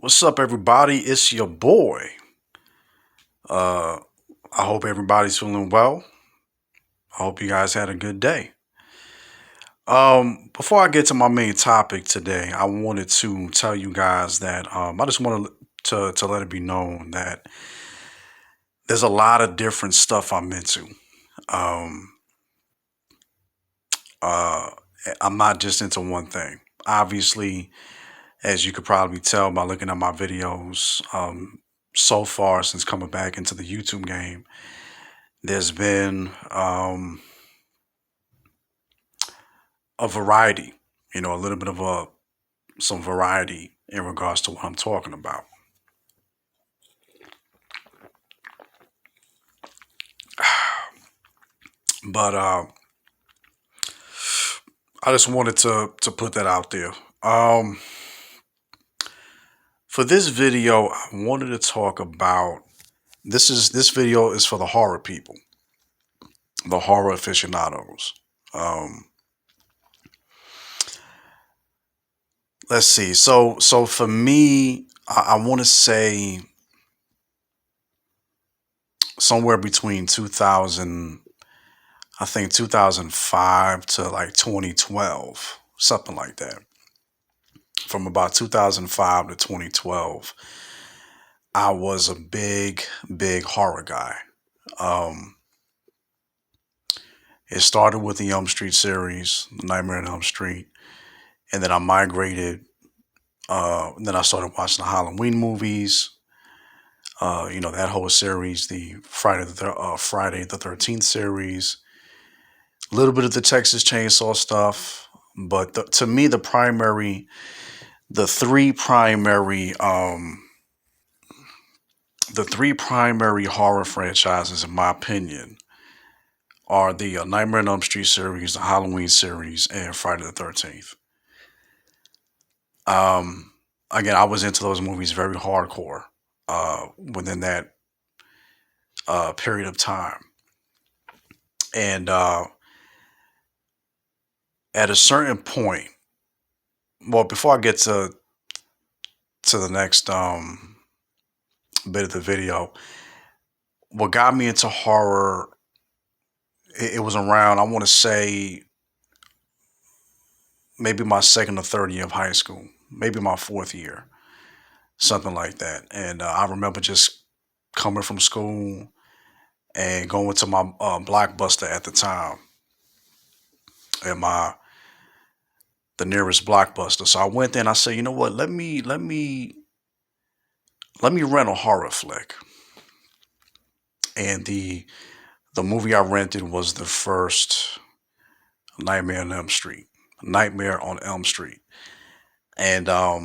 What's up, everybody? It's your boy. Uh, I hope everybody's feeling well. I hope you guys had a good day. Before I get to my main topic today, I wanted to tell you guys that I just wanted to let it be known that there's a lot of different stuff I'm into. Um, uh, I'm not just into one thing. Obviously, as you could probably tell by looking at my videos, so far since coming back into the YouTube game. There's been a variety, a little bit of some variety in regards to what I'm talking about. But I just wanted to put that out there. Um, for this video, I wanted to talk about this video is for the horror people, the horror aficionados. Um, let's see. So for me, I want to say somewhere between 2000, I think 2005 to like 2012, something like that. From about 2005 to 2012, I was a big horror guy. Um, it started with the Elm Street series, Nightmare on Elm Street, and then I migrated. Then I started watching the Halloween movies. That whole series, the Friday the 13th series, a little bit of the Texas Chainsaw stuff. But to me, the three primary, the three primary horror franchises, in my opinion, are the Nightmare on Elm Street series, the Halloween series, and Friday the 13th. Um, Again, I was into those movies very hardcore within that period of time, and at a certain point, well, before I get to the next bit of the video, what got me into horror, it was around, I want to say, maybe my second or third year of high school, maybe my fourth year, something like that. And I remember just coming from school and going to my Blockbuster at the time, at my the nearest Blockbuster. So I went there and I said, you know what? Let me rent a horror flick. And the movie I rented was the first Nightmare on Elm Street. Nightmare on Elm Street. And I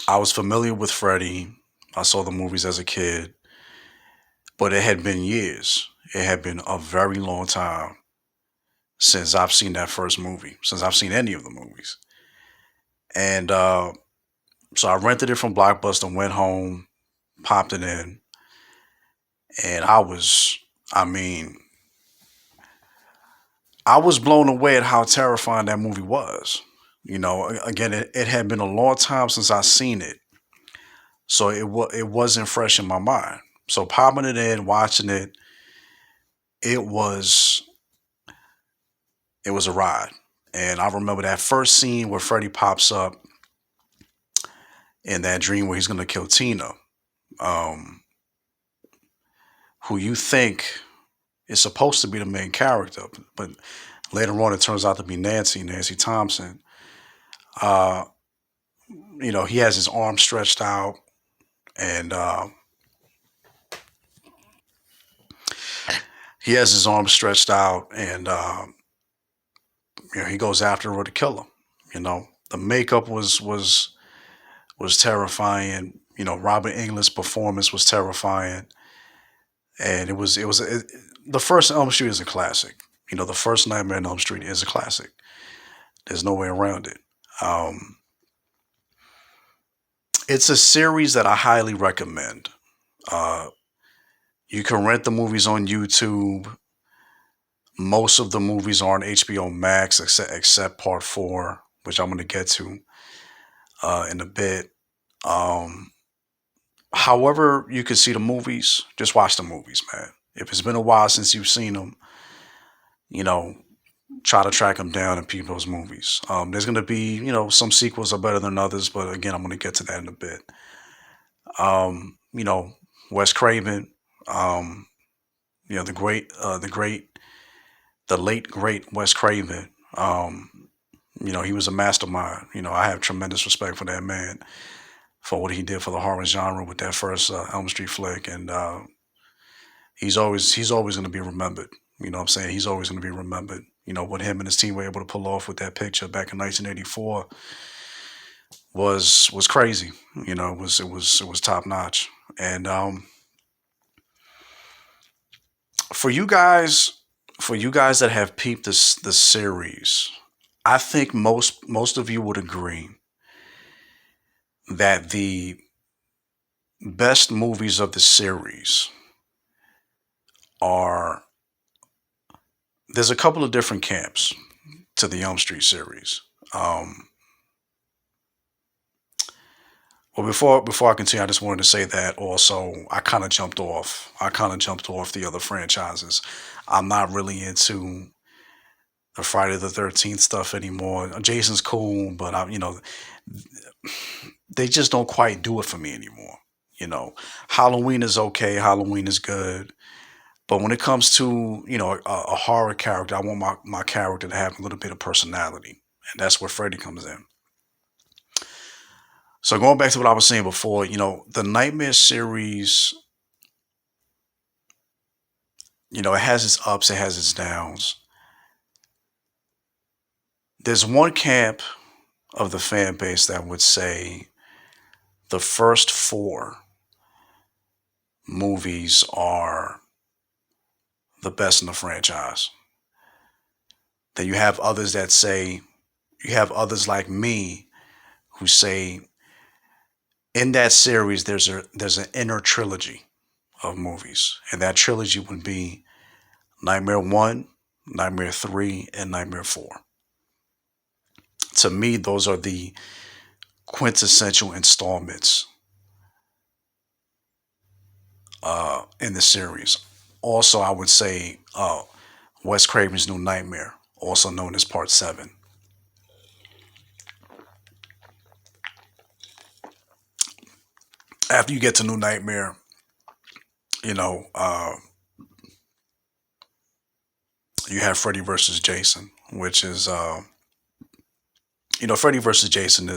was familiar with Freddy. I saw the movies as a kid, but it had been years. It had been a very long time since I've seen that first movie, since I've seen any of the movies. And so I rented it from Blockbuster, went home, popped it in, and I mean, I was blown away at how terrifying that movie was. Again, it had been a long time since I seen it, so it wasn't fresh in my mind. So popping it in, watching it, it was it was a ride. And I remember that first scene where Freddy pops up in that dream where he's gonna kill Tina, um, who you think is supposed to be the main character, but later on it turns out to be Nancy Thompson. Uh, he has his arm stretched out, and he goes after her to kill him. The makeup was terrifying. Robert Englund's performance was terrifying, and the first Elm Street is a classic. The first Nightmare on Elm Street is a classic. There's no way around it. Um, it's a series that I highly recommend. Uh, you can rent the movies on YouTube. Most of the movies are on HBO Max, except Part 4, which I'm going to get to in a bit. Um, However, you can see the movies. Just watch the movies, man. If it's been a while since you've seen them, you know, try to track them down and peep those movies. There's going to be, some sequels are better than others, but again, I'm going to get to that in a bit. Um, you know, Wes Craven, um, the late great Wes Craven. He was a mastermind. I have tremendous respect for that man for what he did for the horror genre with that first Elm Street flick, and he's always going to be remembered. You know what I'm saying? He's always going to be remembered. What him and his team were able to pull off with that picture back in 1984 was crazy. It was top notch. And for you guys, that have peeped this series, I think most of you would agree that the best movies of the series are there's a couple of different camps to the Elm Street series. Well, before I continue, I just wanted to say that also I kind of jumped off. I kind of jumped off the other franchises. I'm not really into the Friday the 13th stuff anymore. Jason's cool, but they just don't quite do it for me anymore. Halloween is okay. Halloween is good. But when it comes to, a horror character, I want my character to have a little bit of personality. And that's where Freddy comes in. So going back to what I was saying before, the Nightmare series, it has its ups, it has its downs. There's one camp of the fan base that would say the first four movies are the best in the franchise. Then you have others like me who say in that series there's an inner trilogy of movies, and that trilogy would be Nightmare 1, Nightmare 3, and Nightmare 4. To me, those are the quintessential installments in the series. Also, I would say Wes Craven's New Nightmare, also known as Part 7. After you get to New Nightmare, you know, uh, you have Freddy versus Jason, which is, Freddy versus Jason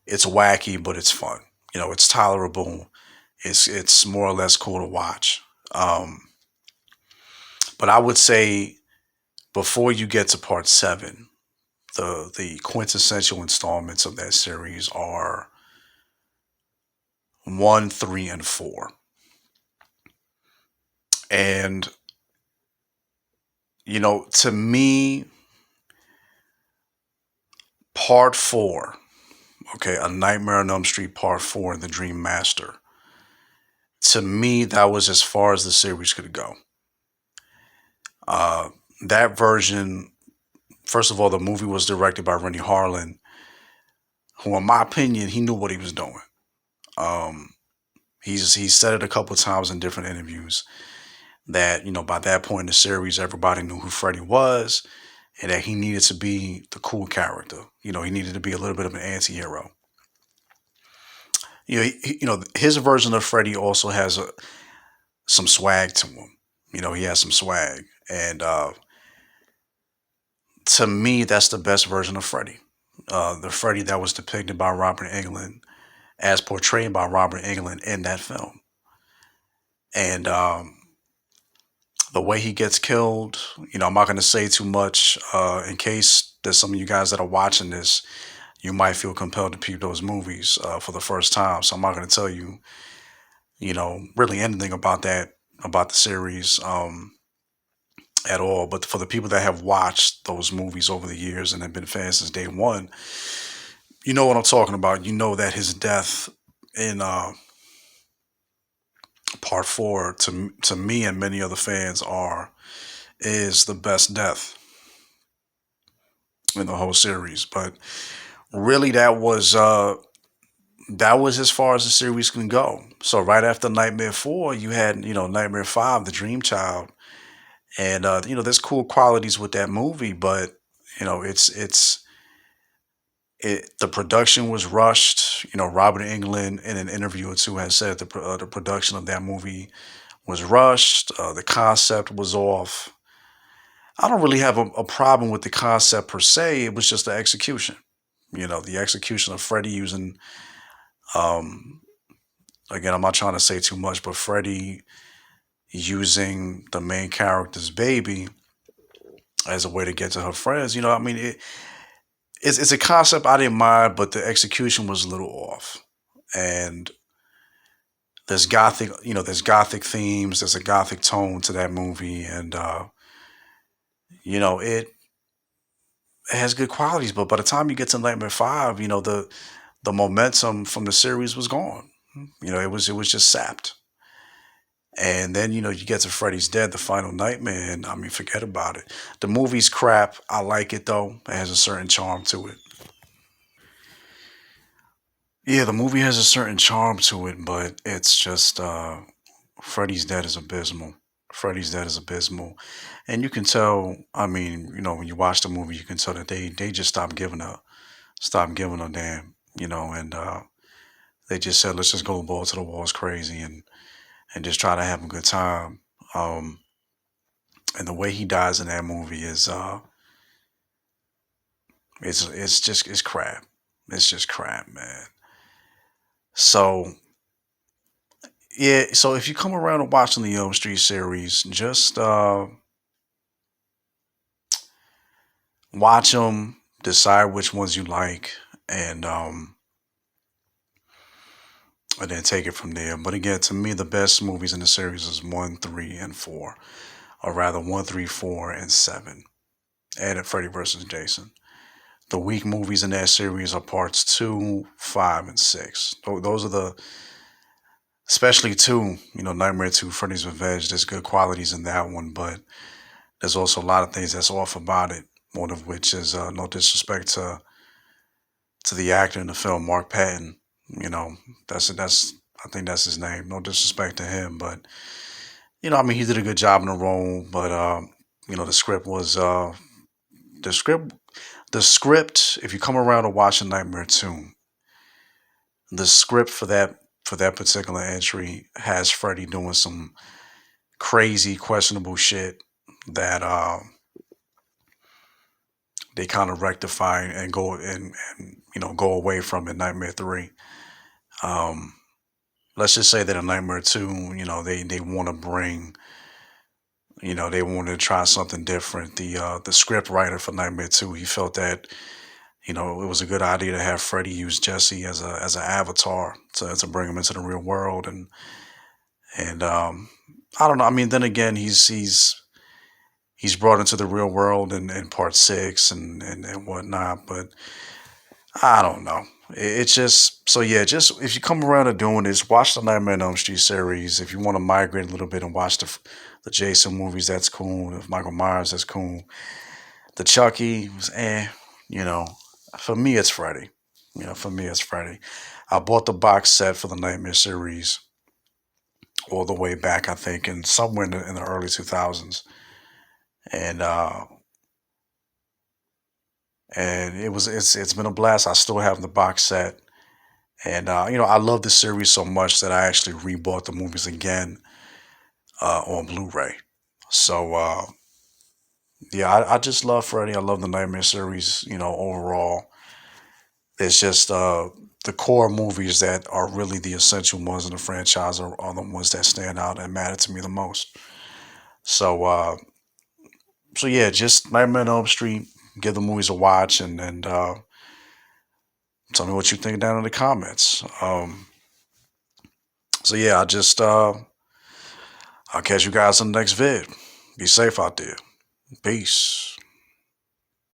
it's wacky, but it's fun. It's tolerable. It's more or less cool to watch. Um, but I would say before you get to Part 7, the quintessential installments of that series are 1, 3, and 4. And to me, Part 4, okay, A Nightmare on Elm Street Part 4 and The Dream Master. To me, that was as far as the series could go. Uh, that version, first of all, the movie was directed by Rennie Harlan, who, in my opinion, he knew what he was doing. Um, he's said it a couple of times in different interviews that by that point in the series, everybody knew who Freddy was, and that he needed to be the cool character. He needed to be a little bit of an anti-hero. His version of Freddy also has some swag to him. He has some swag, and to me, that's the best version of Freddy. The Freddy that was depicted by Robert Englund, as portrayed by Robert Englund in that film, and the way he gets killed. I'm not going to say too much in case there's some of you guys that are watching this. You might feel compelled to peep those movies for the first time. So I'm not going to tell you, really anything about the series at all. But for the people that have watched those movies over the years and have been fans since day one, you know what I'm talking about. You know that his death in Part 4, to me and many other fans, is the best death in the whole series. But really, that was that was as far as the series can go. So right after Nightmare 4, you had, Nightmare 5, The Dream Child. And there's cool qualities with that movie, but the production was rushed. Robert Englund in an interview or two has said the production of that movie was rushed. The concept was off. I don't really have a problem with the concept per se. It was just the execution. The execution of Freddy using, um, again, I'm not trying to say too much, but Freddy using the main character's baby as a way to get to her friends. I mean, it's a concept I didn't mind, but the execution was a little off. And there's gothic themes, there's a gothic tone to that movie, and it has good qualities. But by the time you get to Nightmare 5, the momentum from the series was gone. It was just sapped. And then, you get to Freddy's Dead, the final nightmare, and I mean, forget about it. The movie's crap. I like it though. It has a certain charm to it. Yeah, the movie has a certain charm to it, but it's just Freddy's Dead is abysmal. Freddy's Dead is abysmal. And you can tell, I mean, when you watch the movie, you can tell that they just stopped giving a damn, and they just said, let's just go ball to the walls crazy and just try to have a good time. Um, and the way he dies in that movie is it's crap. It's just crap, man. So yeah, so if you come around to watching the Elm Street series, just watch them, decide which ones you like, and um, and then take it from there. But again, to me, the best movies in the series is one, three, and four, or rather one, three, four, and seven. Added Freddy versus Jason. The weak movies in that series are parts two, five, and six. Those are especially two. Nightmare Two, Freddy's Revenge. There's good qualities in that one, but there's also a lot of things that's off about it. One of which is no disrespect to the actor in the film, Mark Patton. You know, that's I think that's his name. No disrespect to him, but I mean, he did a good job in the role. But the script was the script. The script. If you come around to watch a Nightmare Two, the script for that particular entry has Freddy doing some crazy, questionable shit that they kind of rectify and go away from in Nightmare Three. Um, let's just say that in Nightmare Two, they want to they wanted to try something different. The script writer for Nightmare Two, he felt that it was a good idea to have Freddy use Jesse as an avatar to bring him into the real world, and I don't know. I mean, then again, he's brought into the real world in part six and whatnot, but I don't know. It's just so yeah. Just if you come around to doing this, watch the Nightmare on Elm Street series. If you want to migrate a little bit and watch the Jason movies, that's cool. If Michael Myers, that's cool. The Chucky was You know, for me it's Freddy. For me it's Freddy. I bought the box set for the Nightmare series all the way back, I think, in somewhere in the early 2000s, and it's been a blast. I still have the box set. And I love the series so much that I actually rebought the movies again on Blu-ray. So yeah, I just love Freddy. I love the Nightmare series. Overall, it's just the core movies that are really the essential ones in the franchise are the ones that stand out and matter to me the most. So so yeah, just Nightmare on Elm Street. Give the movies a watch and tell me what you think down in the comments. So yeah, I'll catch you guys in the next vid. Be safe out there. Peace.